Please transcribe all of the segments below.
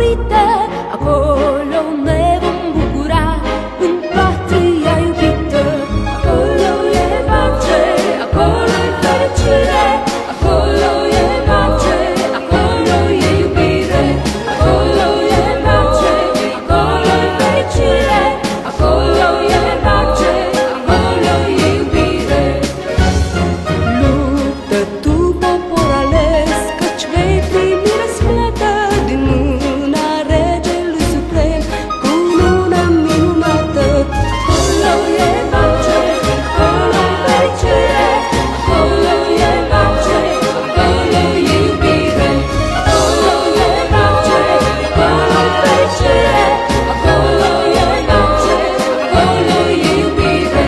morite, acolo ne vom bucura, în patria iubită. Acolo e pace, acolo e fericire, acolo e pace, acolo e iubire. Acolo e pace, acolo e fericire, acolo e pace, acolo e iubire. Luptă tu, popor ales, căci vei primi răsplată din mâna Regelui Suprem, cu luna minunată. Acolo e pace, acolo e fericire, acolo e pace, acolo e iubire. Acolo e pace, acolo e fericire, acolo e pace, acolo e iubire.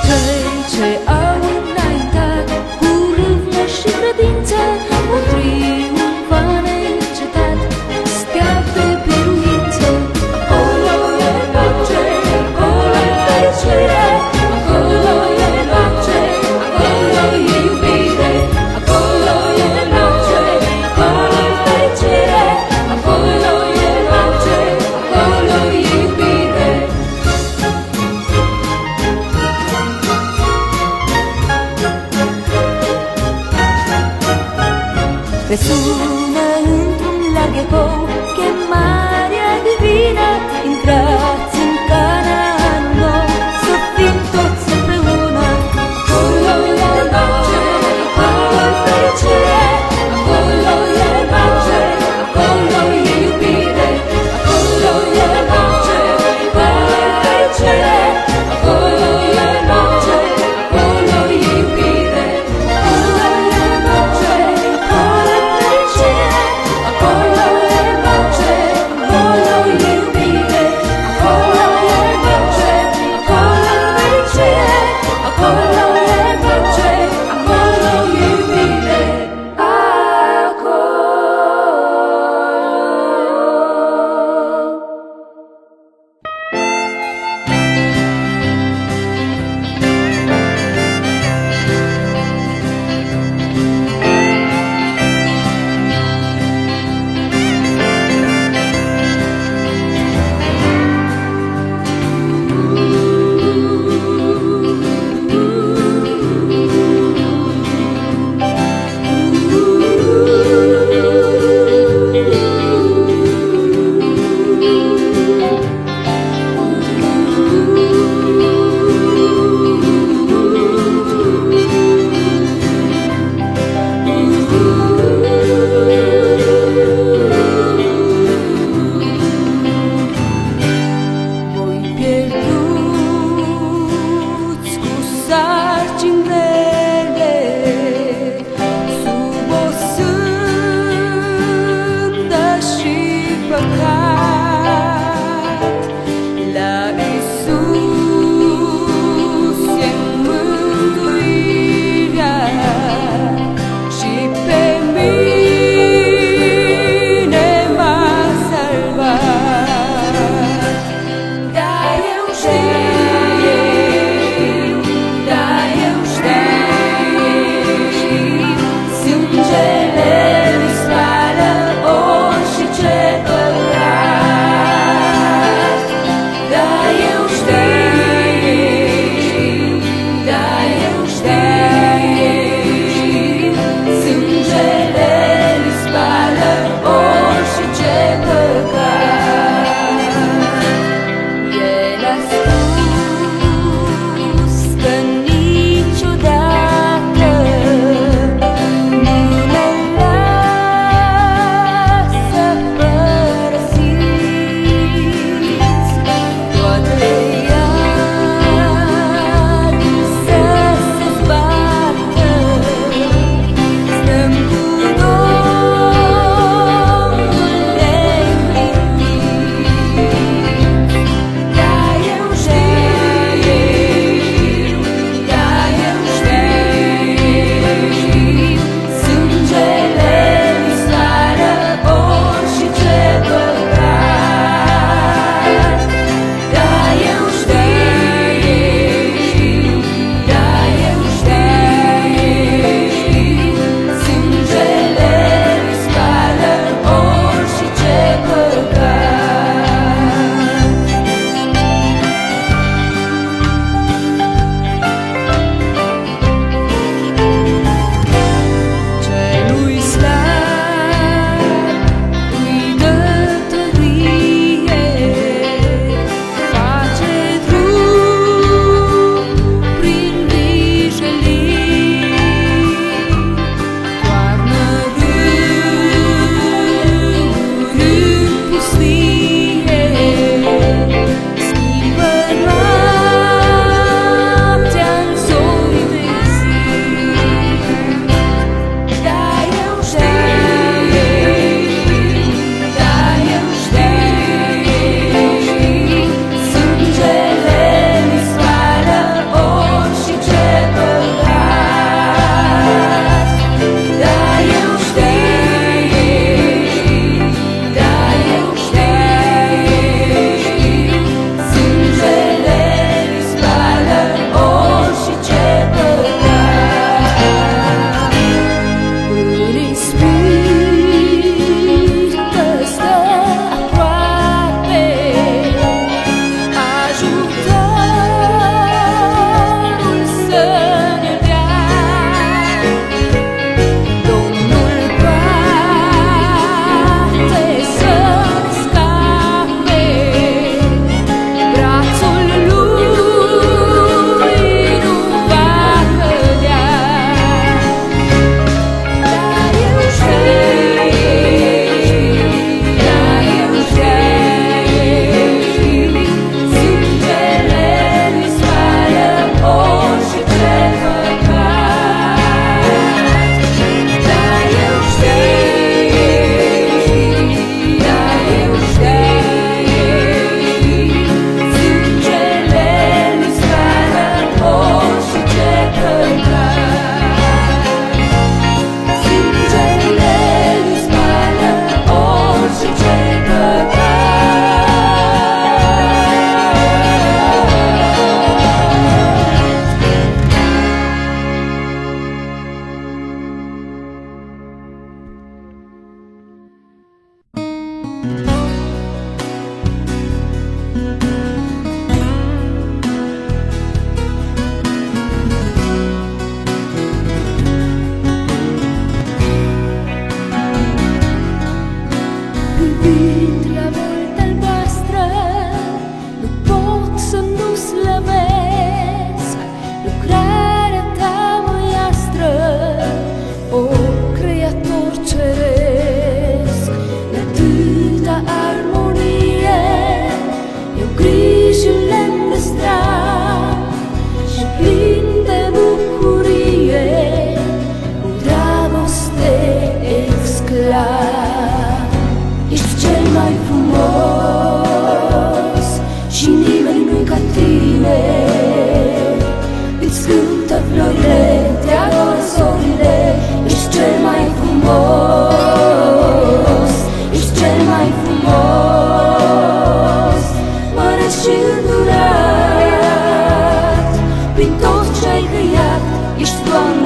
Cei ce au înaintat cu râvnă și credință vor triumfa neîncetat, stea pe biruință. Acolo e pace, acolo e fericire, acolo e pace, acolo e iubire. Acolo e pace, acolo e fericire, acolo e pace, acolo e iubire. Resună într-un larg ecou chemarea divină, intrați în Canaan nou, să fim toți împreună. Acolo e pace, acolo e fericire, acolo e pace, acolo e iubire. Acolo e pace, acolo e fericire, acolo e pace, acolo e iubire. Acolo e pace, acolo e fericire, acolo e pace, acolo e iubire.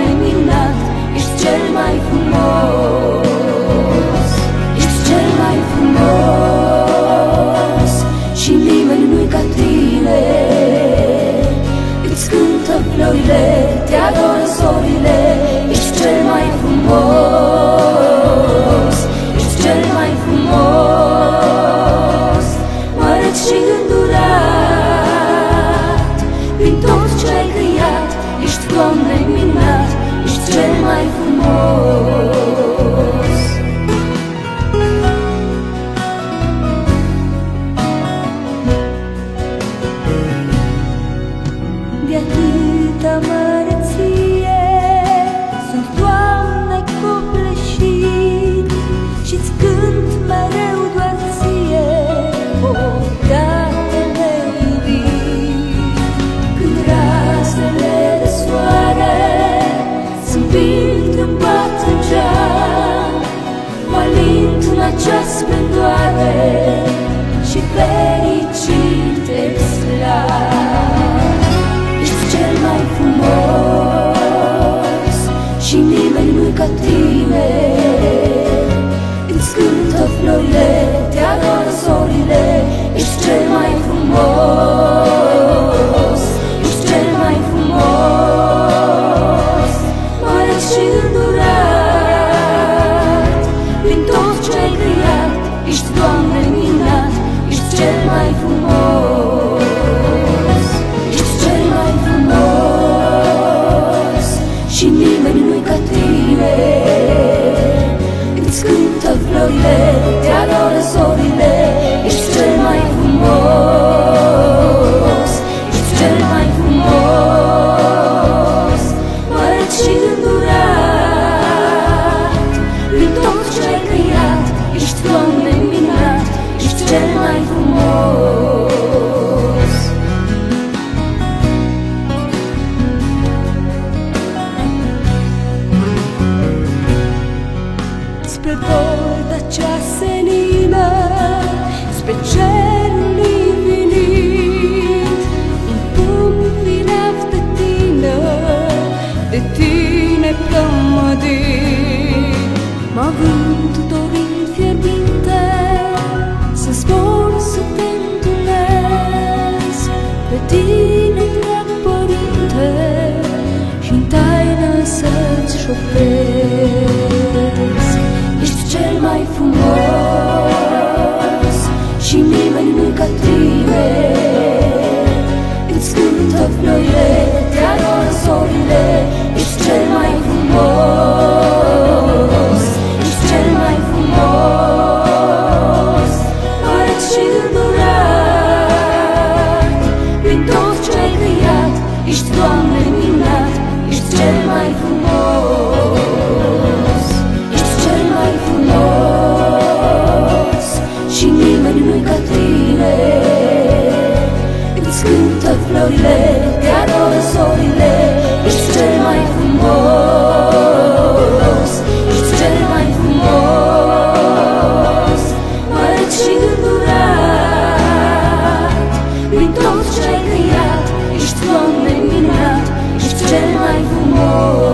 Doamne minunat, ești cel mai frumos. Ești cel mai frumos și nimeni nu-i ca tine. Îți cântă florile, te adoră zorile. Ești cel mai frumos, ești cel mai frumos, măreț și îndurat. Prin tot ce ai creat, ești, Doamne, minunat, ești cel mai frumos. De atâta măreție sunt, Doamne, copleșit și-ți cânt mereu doar ție, o, Tatăl iubit. Când razele de soare zâmbind îmi bat în geam, mă alint în acea splendoare și fericit te slav. Ești cel mai frumos și nimeni nu-i ca tine. Îți cântă florile, te adoră zorile. Ești cel mai frumos, ești cel mai frumos, măreț și îndurat. Prin tot ce ai creat, ești, Doamne, minunat, ești cel mai frumos. Ești cel mai frumos și nimeni nu-i ca tine. Îți cântă florile, te adoră zorile. Ești cel mai frumos, ești cel mai frumos, măreț și îndurat. Prin tot ce ai creat, ești, Doamne, minunat, ești cel mai frumos. Spre borda cea senină, spre cerul infinit, un pumn fireaf de tine plămădit. Mă vânt dorind fierbinte să zbor, să te întâlnesc pe tine, drag Părinte, și-n taină să-ți șoptesc. Ești cel mai frumos și nimeni nu-i ca tine. Îți cântă florile, te adoră zorile. Ești cel mai frumos, ești cel mai frumos, măreț și îndurat. Prin tot ce ai creat, ești, Doamne, minunat, ești cel mai frumos. Ești cel mai frumos și nimeni nu-i ca tine. Îți cântă florile, te adoră zorile. Ești cel mai frumos, ești cel mai frumos, măreț și îndurat. Prin tot ce ai creat, ești, Doamne, minunat, ești cel mai frumos.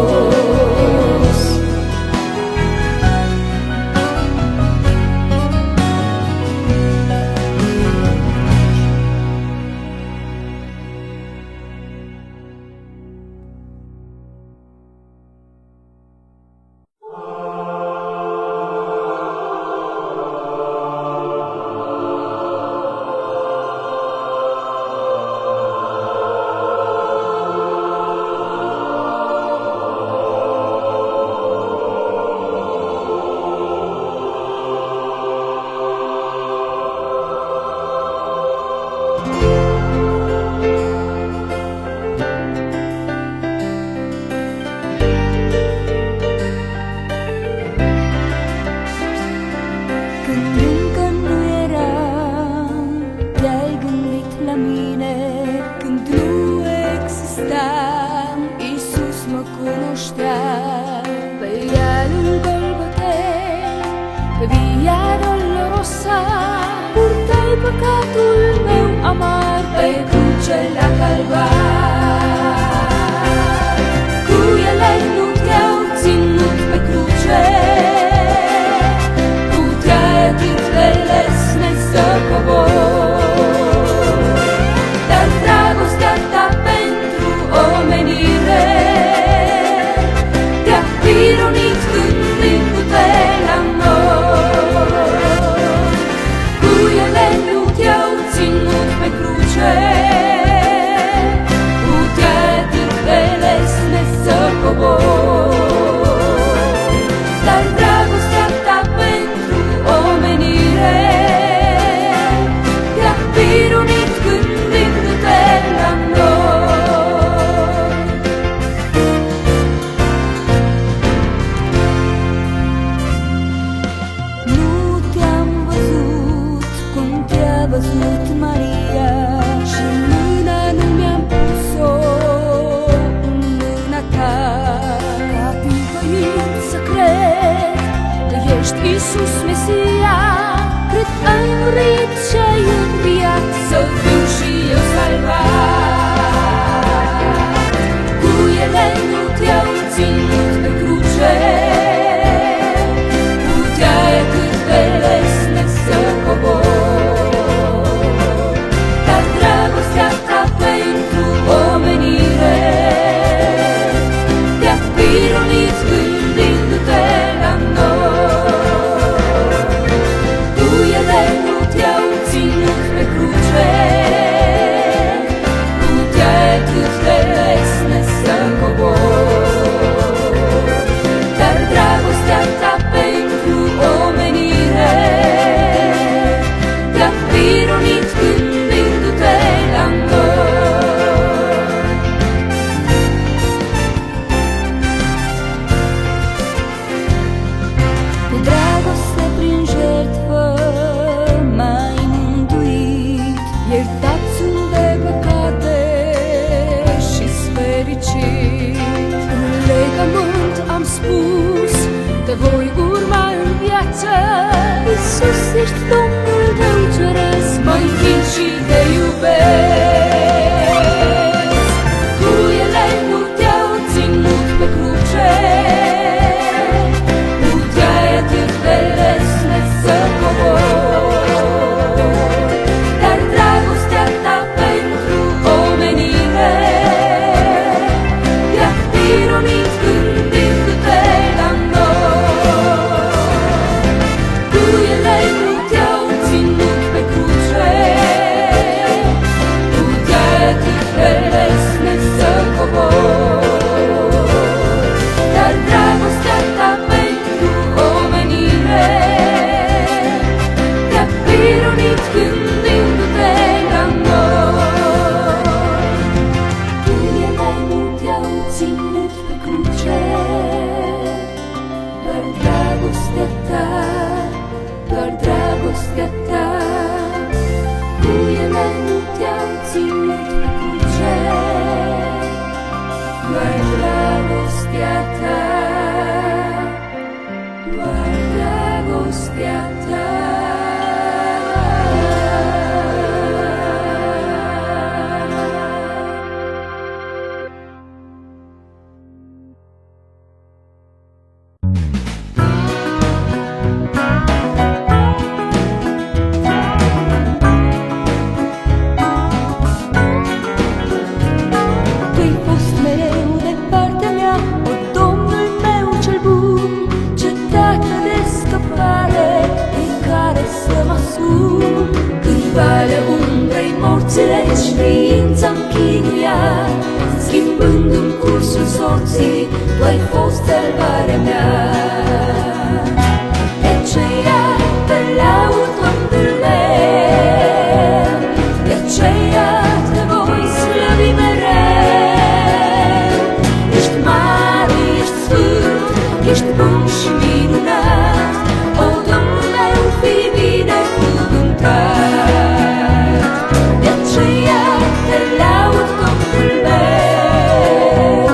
Păcatul meu amar pe cruce la calvar, cu ele nu ești Iisus Mesia, cât ai murit și ai înviat, să fiu și eu salvat. Cuiele nu te-au ținut pe cruce, puteai cât de lesne să cobori, dar dragostea ta pentru omenire te-a pironit gândindu-te la noi. Cuiele nu te-au ținut pe cruce, puteai cât de lesne să cobori, dar dragostea ta pentru omenire te-a pironit gândindu-te la noi. Cu dragoste prin jertfă m-ai mântuit, iertat sunt de păcate și-s fericit. În legământ am spus, te voi urma în viață. Iisus, ești Domnul meu ceresc, mă închin și te iubesc. Cuiele nu te-au ținut pe cruce, puteai atât de lesne să cobori, dar dragostea ta pentru omenire te-a pironit gândindu-te la noi. Cuiele nu te-au ținut pe cruce, puteai atât de lesne să cobori, dar dragostea ta pentru omenire te-a pironit gândindu-te la noi. Cuiele nu te-au ținut pe cruce, doar dragostea ta, doar dragostea ta. Cuiele nu te-au ținut pe cruce, doar dragostea ta, doar dragostea ta. Tu-ai fost mereu de partea mea, o Domnul meu cel bun, cetate de scăpare în care să mă ascund. Când valea umbrei morții știința-mi chinuia, schimbându-mi cursul sorții, tu ai fost salvarea mea. De aceea te laud, Domnule, de aceea te voi slăvi mereu. Ești mare, ești sfânt, ești bun și minunat, o Domnul meu, fii binecuvântat. De aceea te laud, Domnul meu,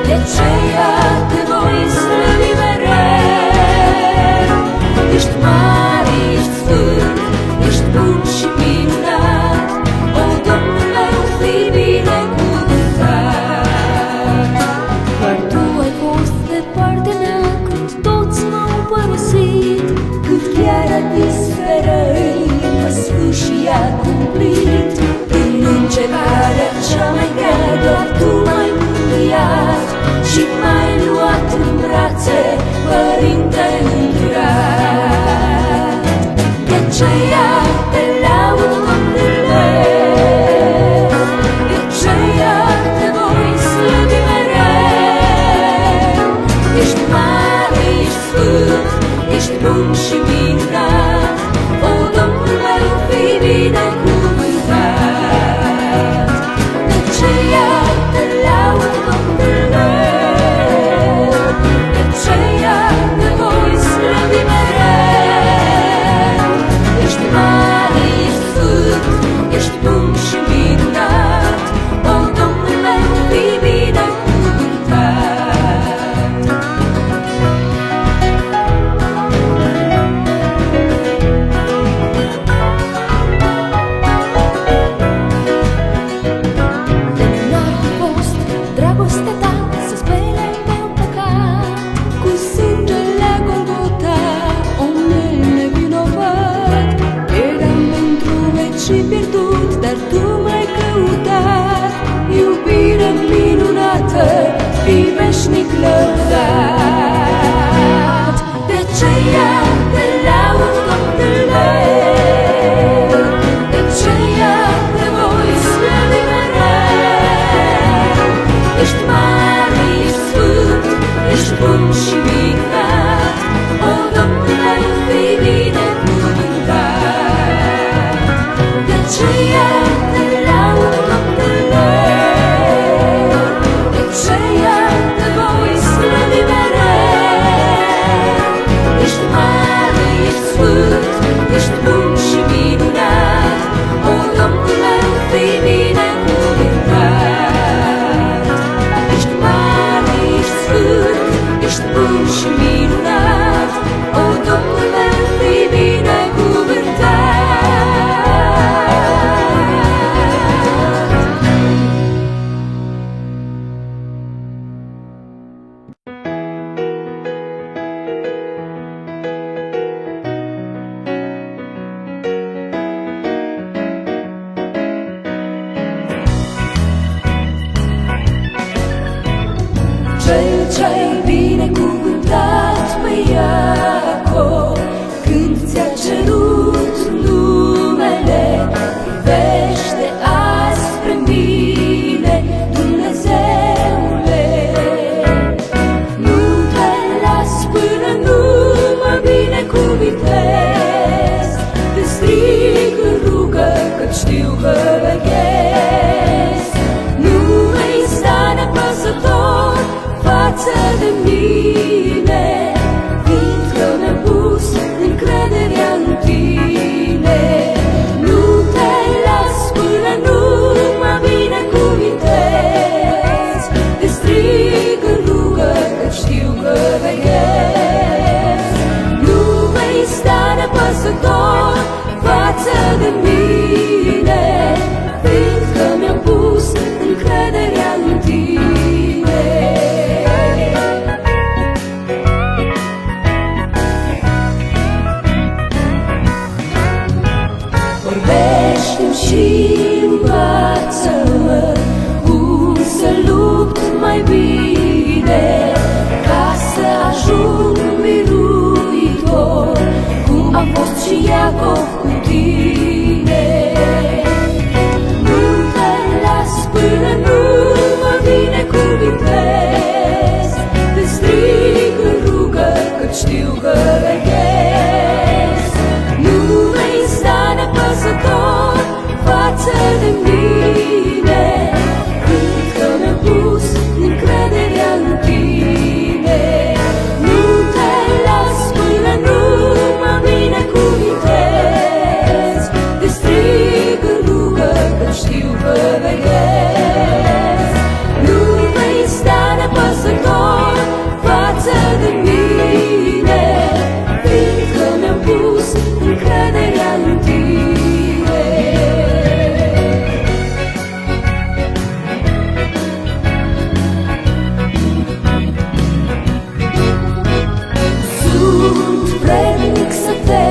de aceea te voi slăvi mereu. Ești mare, ești sfânt, ești bun și minunat, o Domnul meu, fii binecuvântat. Doar tu ai fost de partea mea când toți m-au părăsit, când chiar atmosfera mă sfârșia cumplit. În încercarea cea mai grea doar tu m-ai mângâiat și m-ai luat în brațe, Părinte îndurat. De aceea te laud, Domnul meu, de aceea te voi slăvi mereu. Ești mare, ești sfânt, ești bun și minunat, o Domnul meu, fii binecuvântat. De aceea te laud, Domnul meu, de aceea și minunat, o, Domnule, fii binecuvântat. De aceea te laud, Domnule, de aceea te voi slăvi mereu. Ești mare, ești sfânt, ești bun și minunat, o, Domnule, fii binecuvântat. Ești mare, ești sfânt, ești bun și minunat, o, Domnule, fii binecuvântat. Cel ce-ai binecuvântat pe Iacov, când ți-a cerut numele, privește azi spre mine, Dumnezeule. Nu te las până nu mă binecuvintez, te strig în rugă, căci știu că veghez. Nu vei sta nepăsător față de mine, fiindcă mi-am pus încrederea în tine. Nu te las până nu mă binecuvintez, te strig în rugă, căci știu că veghez. Nu vei sta nepăsător față de mine, fiindcă mi-am pus încrederea în tine. Vorbește-mi și învață-mă cum să lupt mai bine, ca să ajung biruitor, cum a fost și Iacov cu tine. Nu te las până nu mă binecuvintez, te strig în rugă, căci știu că veghez. Nu vei sta nepăsător față de mine, fiindcă mi-am pus încrederea în tine. Nu te las până nu mă binecuvintez, te strig în rugă, căci știu că veghez. Nu vei sta nepăsător față de mine, fiindcă mi-am pus încrederea în tine. Sunt vrednic să te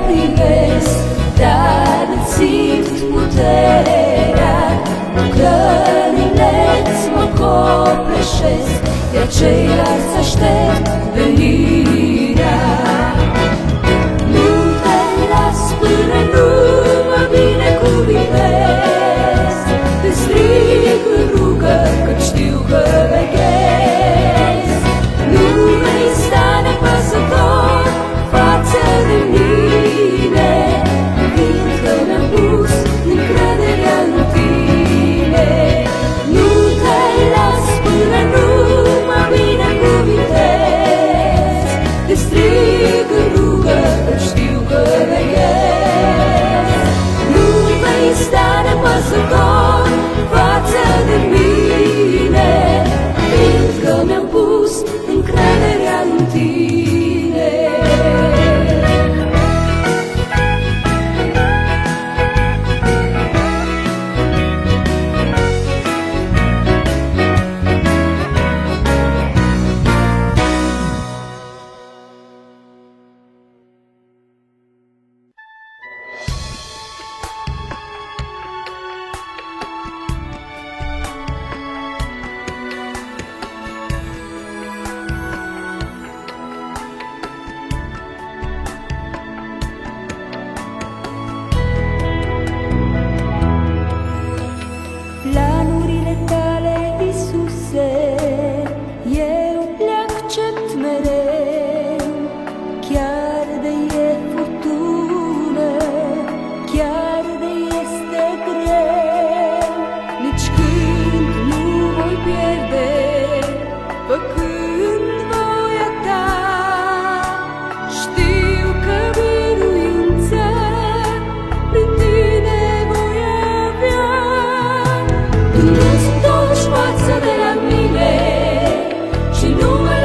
privesc, dar îți simt puterea, lucrările-ți mă copleșesc, de aceea îți aștept venirea. Nu te las până nu mă binecuvintez, te strig în rugă, căci știu că veghez. Nu vei sta nepăsător față de mine, fiindcă mi-am pus încrederea în tine. Nu te las până nu mă binecuvintez, te strig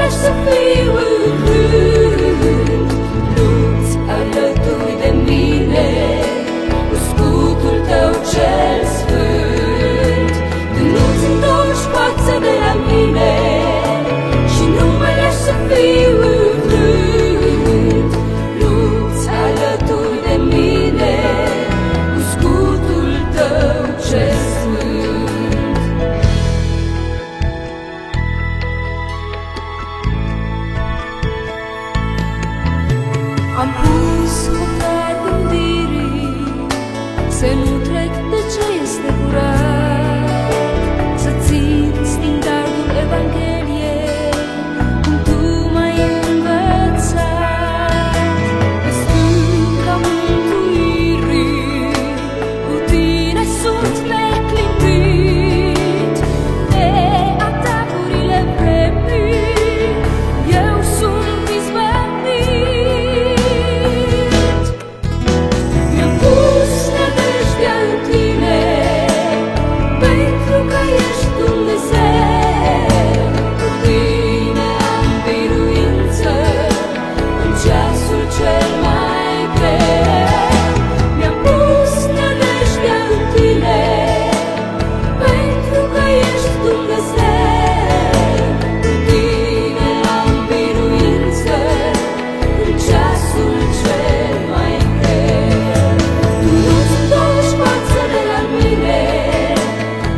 lași să fiu în rând. Nu-ți alături de mine cu scutul tău cel sfânt. Tu nu-ți întorci fața de la mine și nu mă lași să fiu în rând. Nu-ți alături de mine cu scutul tău cel sfânt. Am pus hotar gândirii să nu trec de ce este curat, să țin standardul Evangheliei cum tu m-ai învățat. Pe stânca mântuirii cu tine sunt neclintit. De atacurile vremii eu sunt izbăvit. Mi-am pus nădejdea în tine pentru că ești Dumnezeu. Cu tine am biruință în ceasul cel mai greu. Mi-am pus nădejdea în tine pentru că ești Dumnezeu. Cu tine am biruință în ceasul cel mai greu. Tu nu-ți întorci fața de la mine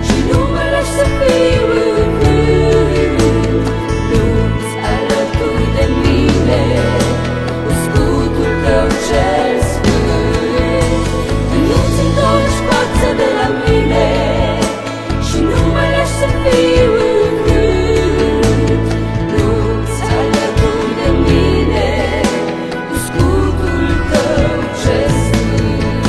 și nu mă lași să fiu în rând. Nu-ți alături de mine cu scutul tău cel sfânt. Tu nu-ți întorci fața de la mine și nu mă lași să fiu în rând. Nu-ți alături de mine cu scutul tău cel sfânt.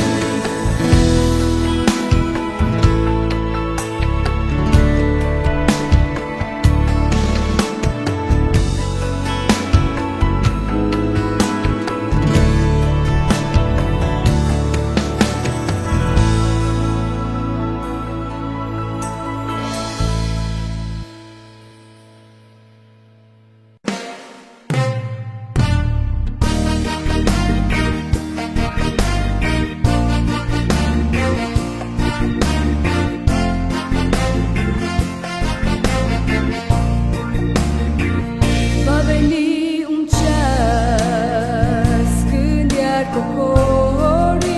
Va veni un ceas când iar cocorii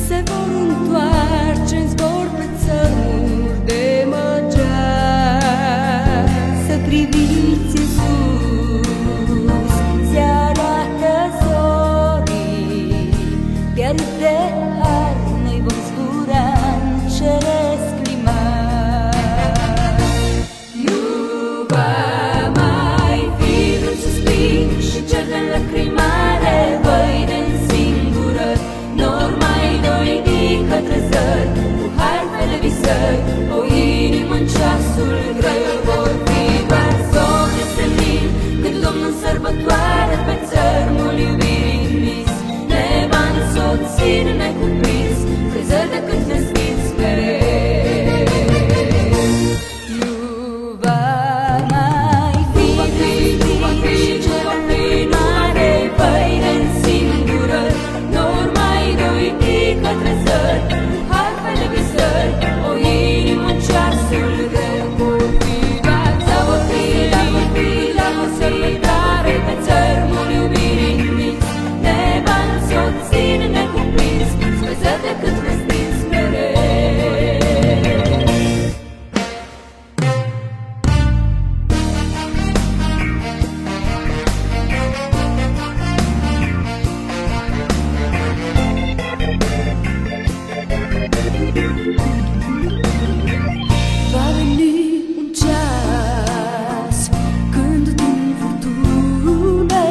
se vor întoarce în zbor pe țărmuri de măgear. Să priviți în sus, se arată zorii, iar de har noi vom zbura în ceresc climat. Nu va mai fi vreun suspin și cer de lăcrimare, voi de-n singură, nor mai doidi către zări, cu harfele visări, o inimă în ceasul greu. Vor fi doar zone senin, când Domnul sărbătoare pe țărmul iubirii învins. Ne va însoți necuprins, crezări de cât năschiți mereu. Nu va mai fi și ce va fi mare, păi de-n singură, nor mai doidi către zări, cu harfele visări, o inimă în ceasul greu. Vor fi doar la o sărbătoare pe țărmul iubirii învins. Ne va însoți necuprins, scăzări de cât năschiți mereu. Va veni un ceas când din furtună,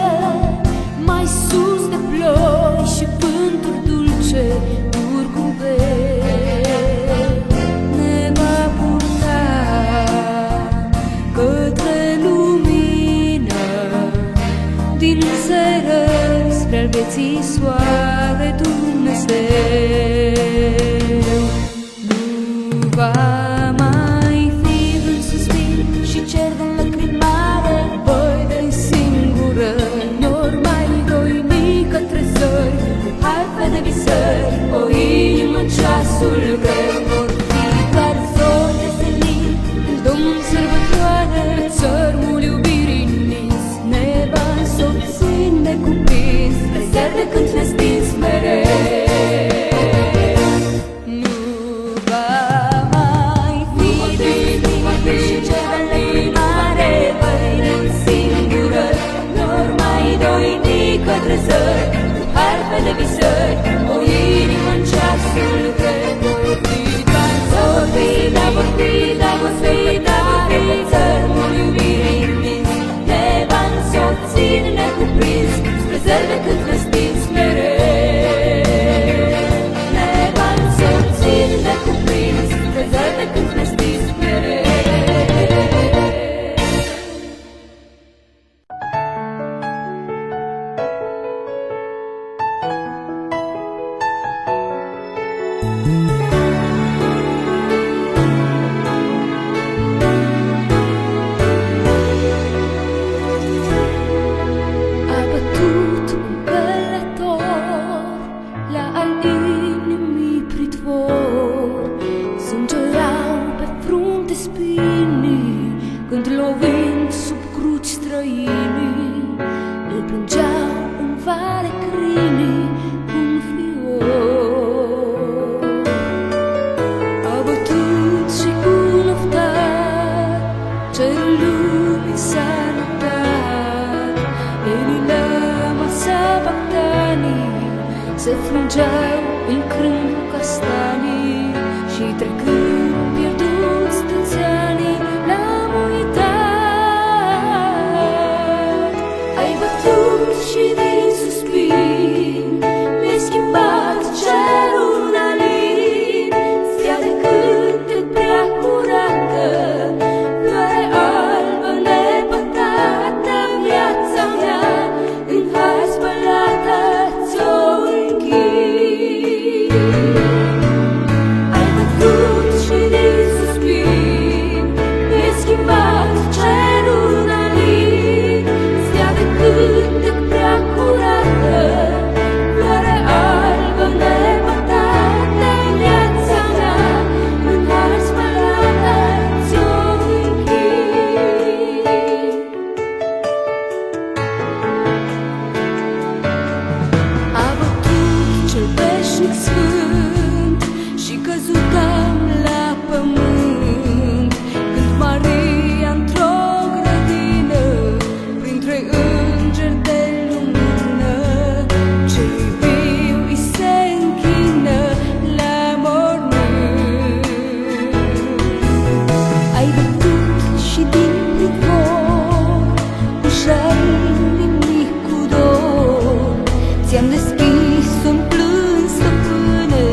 mai sus de ploi și vânturi dulce curcubei, ne va purta către lumină, din seră spre al vieții soare Dumnezeu. Nu va mai fi vreun suspin și cer de lăcrimare, visări, o inimă în ceasul greu. Țări, mult iubire imens, ne va însoți necuprins, spre zări cât năstiți mereu. Ne va însoți necuprins, spre zări cât năstiți mereu. Când lovind sub cruci străinii, îl plângeau în vale crinii cu un fior. A bătut și cu un oftar, cerul lumii s-a notat. Elila masa bactanii se frângeau în crângul castanii și trecând pierduți toți anii l-am uitat. Ai bătut și din suspin mi-ai schimbat cerul în alin, stea de cântec prea curată, floare albă nepătată, viața mea în har spălată ți-o închid. Ai bătut și din suspin mi-ai schimbat cerul în alin, stea de cântec prea curată, floare albă nepătată, viața mea în har spălată ți-o închid. A bătut cel veșnic sfânt și căzutam la pământ, când Maria într-o grădină, printre îngeri de lumină, celui viu îi se închină la mormânt. Ai bătut și din privor ușa inimii cu dor, ți-am deschis-o în plâns, stăpâne,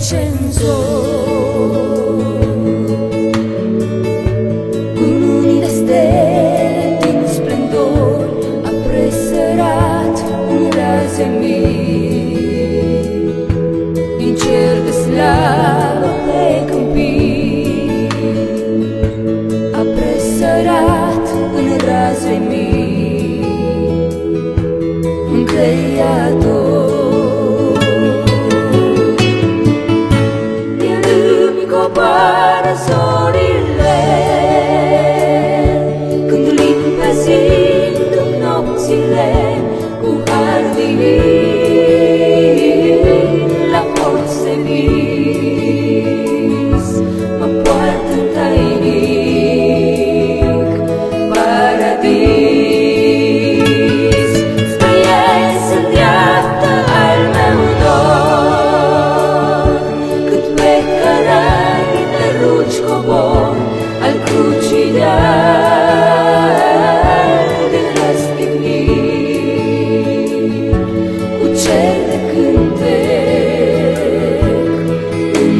duce în zor, cu luni de stele din splendor, a presărat în raze mii, din cer de slavă pe câmpii, a presărat în raze mii, un creator. Coboară zorile, când limpezind nopțile, cu har divin la porți de vis, mă poartă în tainic paradis. Spre ei se îndreaptă al meu dor, cât pe cărări rugi cobor al crucii de răstigniri, cu cer de cântec în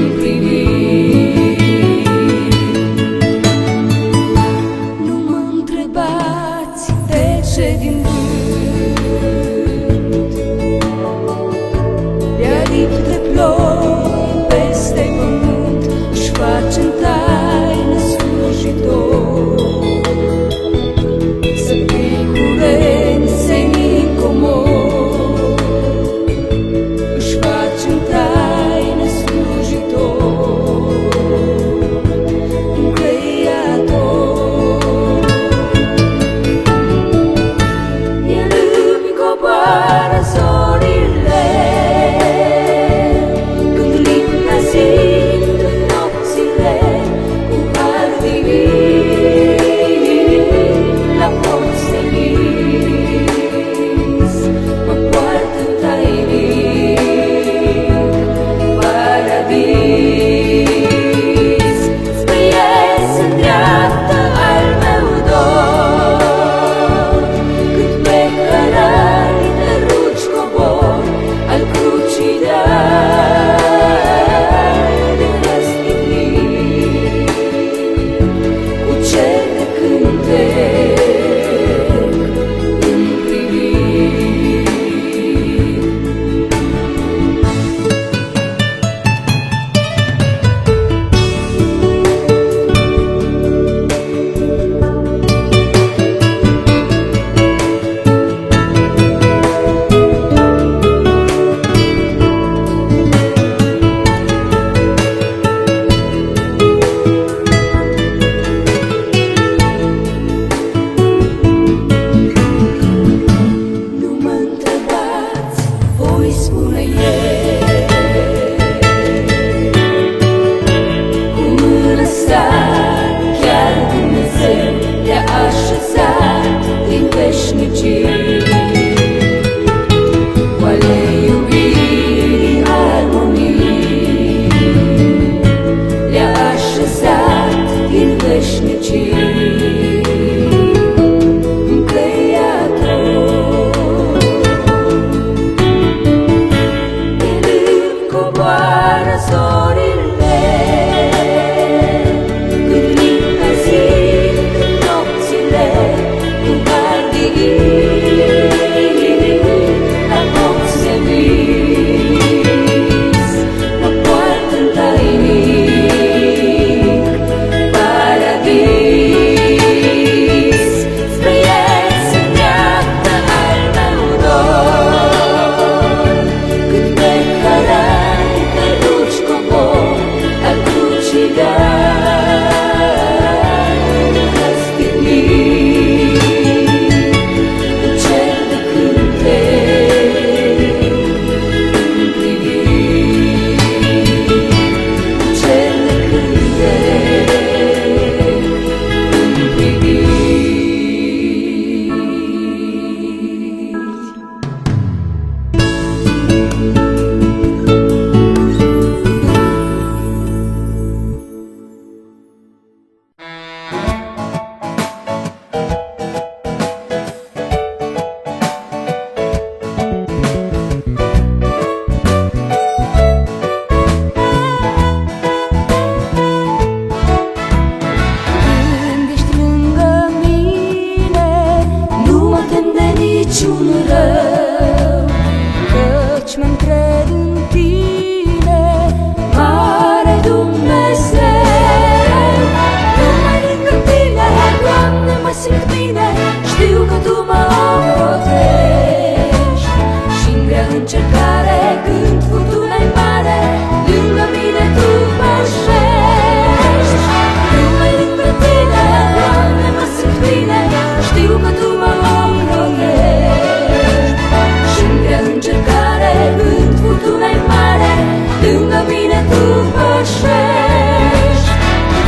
tu pășești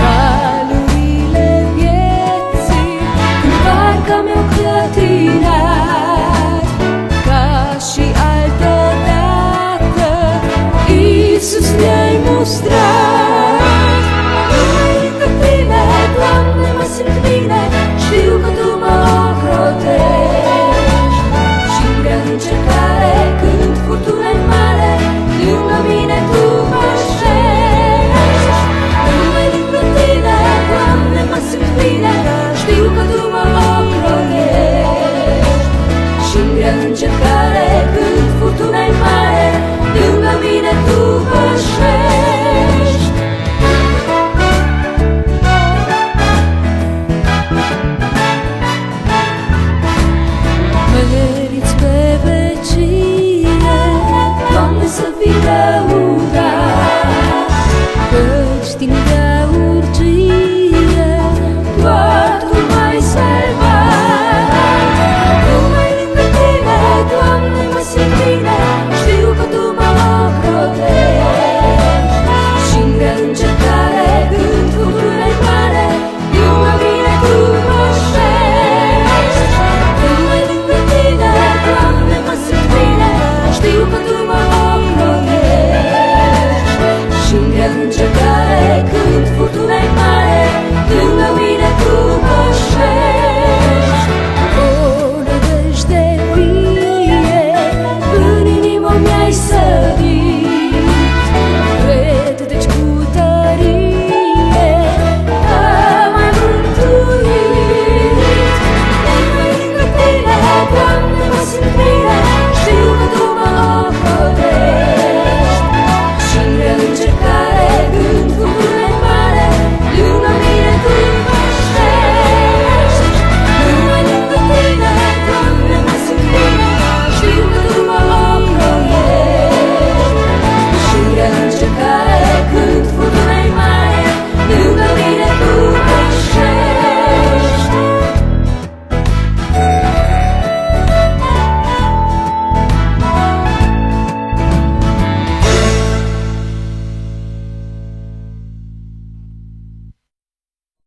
valurile vieții, când barca mi-o clătinat, ca și altădată, Iisus mi-ai mustrat.